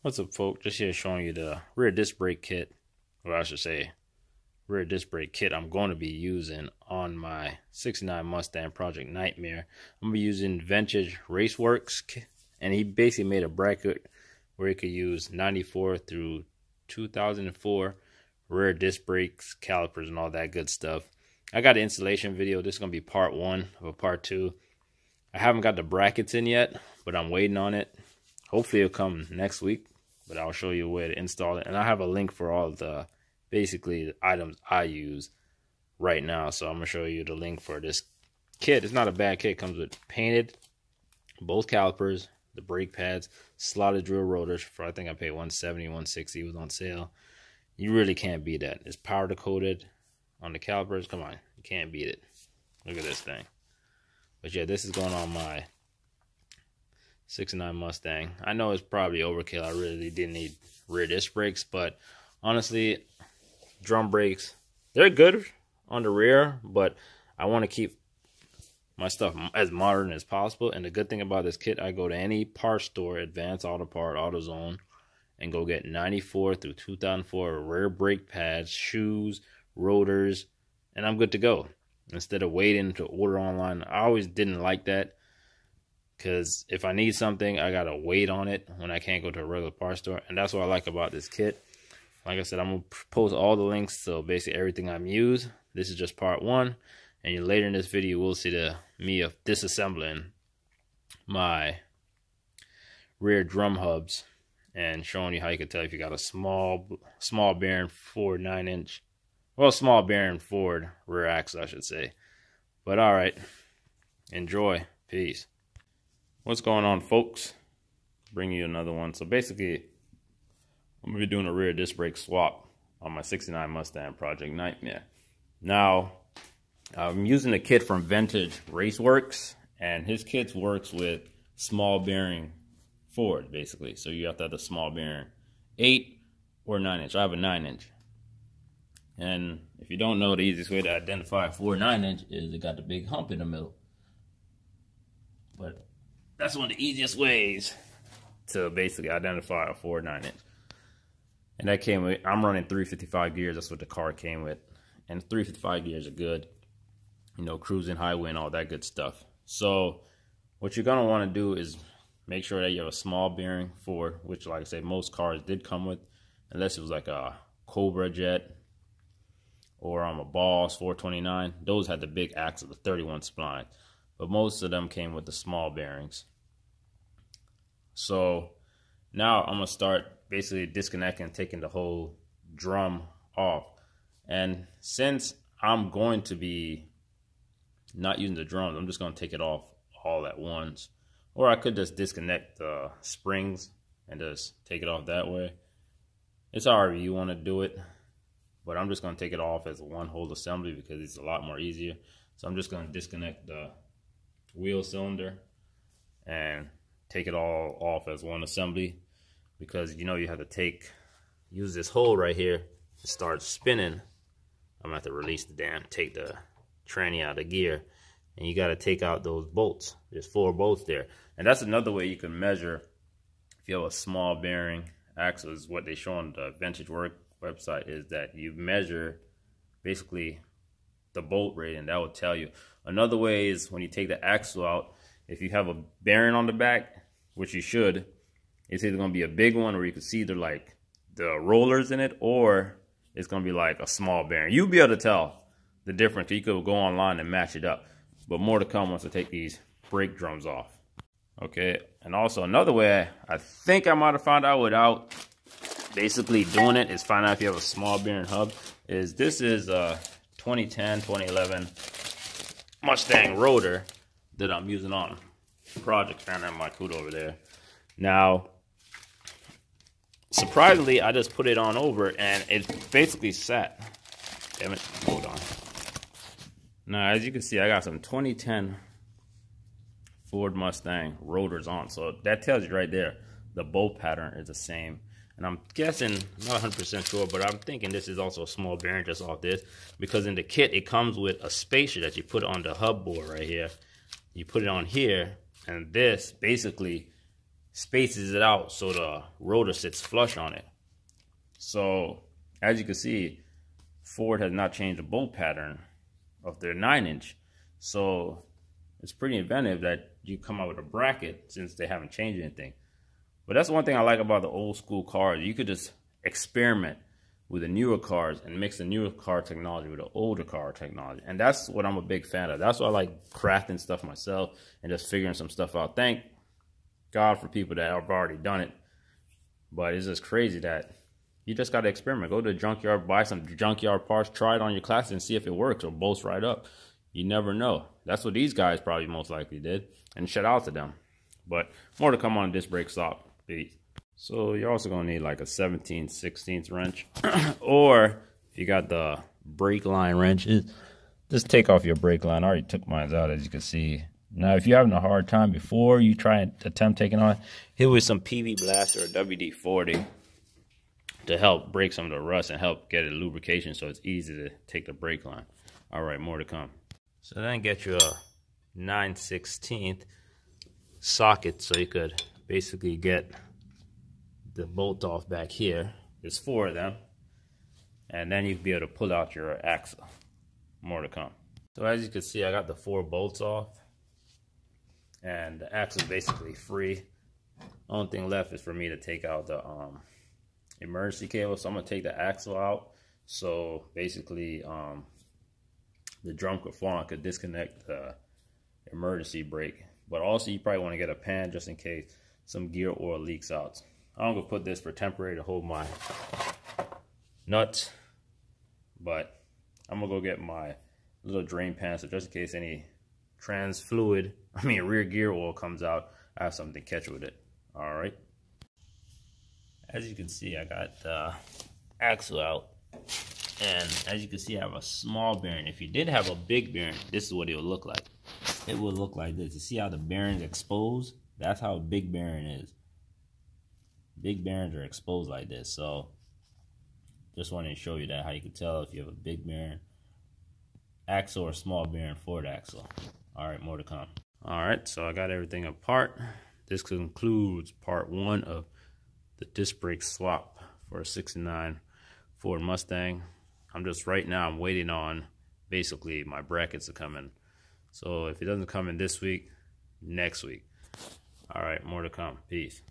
What's up, folks? Just here showing you the rear disc brake kit, or I should say rear disc brake kit I'm going to be using on my 69 Mustang Project Nightmare. I'm going to be using Vintage Raceworks, and he basically made a bracket where you could use 94 through 2004 rear disc brakes, calipers, and all that good stuff. I got an installation video. This is going to be part 1 of a part 2. I haven't got the brackets in yet, but I'm waiting on it. Hopefully it'll come next week, but I'll show you where to install it. And I have a link for all the, basically, the items I use right now. So I'm going to show you the link for this kit. It's not a bad kit. It comes with painted, both calipers, the brake pads, slotted drill rotors for, I think I paid $170, $160. It was on sale. You really can't beat that. It's powder coated on the calipers. Come on, you can't beat it. Look at this thing. But yeah, this is going on my 69 Mustang. I know it's probably overkill. I really didn't need rear disc brakes, but honestly, drum brakes, they're good on the rear, but I want to keep my stuff as modern as possible. And the good thing about this kit, I go to any parts store, Advanced Auto Part, AutoZone, and go get 94 through 2004 rear brake pads, shoes, rotors, and I'm good to go. Instead of waiting to order online, I always didn't like that. Because if I need something, I got to wait on it when I can't go to a regular parts store. And that's what I like about this kit. Like I said, I'm going to post all the links to basically everything I've used. This is just part 1. And later in this video, we'll see me of disassembling my rear drum hubs. And showing you how you can tell if you got a small bearing Ford 9-inch. Well, small bearing Ford rear axle, I should say. But alright. Enjoy. Peace. What's going on, folks? Bring you another one. So basically, I'm going to be doing a rear disc brake swap on my 69 Mustang Project Nightmare. Now, I'm using a kit from Vintage Raceworks, and his kit works with small bearing Ford, basically. So you have to have the small bearing 8 or 9-inch. I have a 9-inch. And if you don't know, the easiest way to identify a Ford 9-inch is it got the big hump in the middle. But that's one of the easiest ways to basically identify a Ford 9-inch. And that came with, I'm running 355 gears. That's what the car came with. And 355 gears are good. You know, cruising, highway, and all that good stuff. So what you're going to want to do is make sure that you have a small bearing Ford, which, like I said, most cars did come with, unless it was like a Cobra Jet or a Boss 429. Those had the big axle, the 31 spline. But most of them came with the small bearings. So now I'm going to start basically disconnecting and taking the whole drum off. And since I'm going to be not using the drums, I'm just going to take it off all at once. Or I could just disconnect the springs and just take it off that way. It's however you want to do it. But I'm just going to take it off as one whole assembly because it's a lot more easier. So I'm just going to disconnect the wheel cylinder and take it all off as one assembly, because you know you have to use this hole right here to start spinning. I'm gonna have to release take the tranny out of gear, and you got to take out those bolts. There's 4 bolts there, and that's another way you can measure if you have a small bearing axle. Is what they show on the Vintage Work website, is that you measure basically the bolt rate, and that will tell you. Another way is when you take the axle out, if you have a bearing on the back, which you should, it's either going to be a big one, or you can see either like the rollers in it, or it's going to be like a small bearing. You'll be able to tell the difference. You could go online and match it up. But more to come once I take these brake drums off. Okay, and also another way I think I might have found out without basically doing it is find out if you have a small bearing hub. This is a 2010, 2011 Mustang rotor that I'm using on Project Fan and my Kudo over there. Now, surprisingly, I just put it on over and it basically sat. Damn it, hold on. Now, as you can see, I got some 2010 Ford Mustang rotors on. So that tells you right there, the bolt pattern is the same. And I'm guessing, not 100% sure, but I'm thinking this is also a small bearing just off this. Because in the kit, it comes with a spacer that you put on the hub board right here. You put it on here, and this basically spaces it out so the rotor sits flush on it. So as you can see, Ford has not changed the bolt pattern of their 9-inch. So it's pretty inventive that you come out with a bracket since they haven't changed anything. But that's one thing I like about the old school cars. You could just experiment with the newer cars and mix the newer car technology with the older car technology. And that's what I'm a big fan of. That's why I like crafting stuff myself and just figuring some stuff out. Thank God for people that have already done it. But it's just crazy that you just got to experiment. Go to the junkyard, buy some junkyard parts, try it on your class and see if it works or bolts right up. You never know. That's what these guys probably most likely did. And shout out to them. But more to come on disc brake swap. Peace. So you're also going to need like a 17/16 wrench. Or if you got the brake line wrenches, just take off your brake line. I already took mine out, as you can see. Now, if you're having a hard time before you try and attempt taking on, hit with some PV Blast or a WD-40 to help break some of the rust and help get it lubrication so it's easy to take the brake line. All right, more to come. So then get you a 9/16 socket so you could basically get the bolt off back here. There's 4 of them. And then you'll be able to pull out your axle. More to come. So as you can see, I got the 4 bolts off. And the axle is basically free. Only thing left is for me to take out the emergency cable. So I'm going to take the axle out. So basically the drum could fall and could disconnect the emergency brake. But also you probably want to get a pan just in case some gear oil leaks out. I'm going to put this for temporary to hold my nuts. But I'm going to go get my little drain pan so just in case any rear gear oil comes out, I have something to catch with it. All right. As you can see, I got the axle out. And as you can see, I have a small bearing. If you did have a big bearing, this is what it would look like. It would look like this. You see how the bearing's exposed? That's how a big bearing is. Big bearings are exposed like this. So just wanted to show you that, how you can tell if you have a big bearing axle or small bearing Ford axle. All right, more to come. All right, so I got everything apart. This concludes part 1 of the disc brake swap for a 69 Ford Mustang. I'm waiting on basically my brackets to come in. So if it doesn't come in this week, next week. All right, more to come. Peace.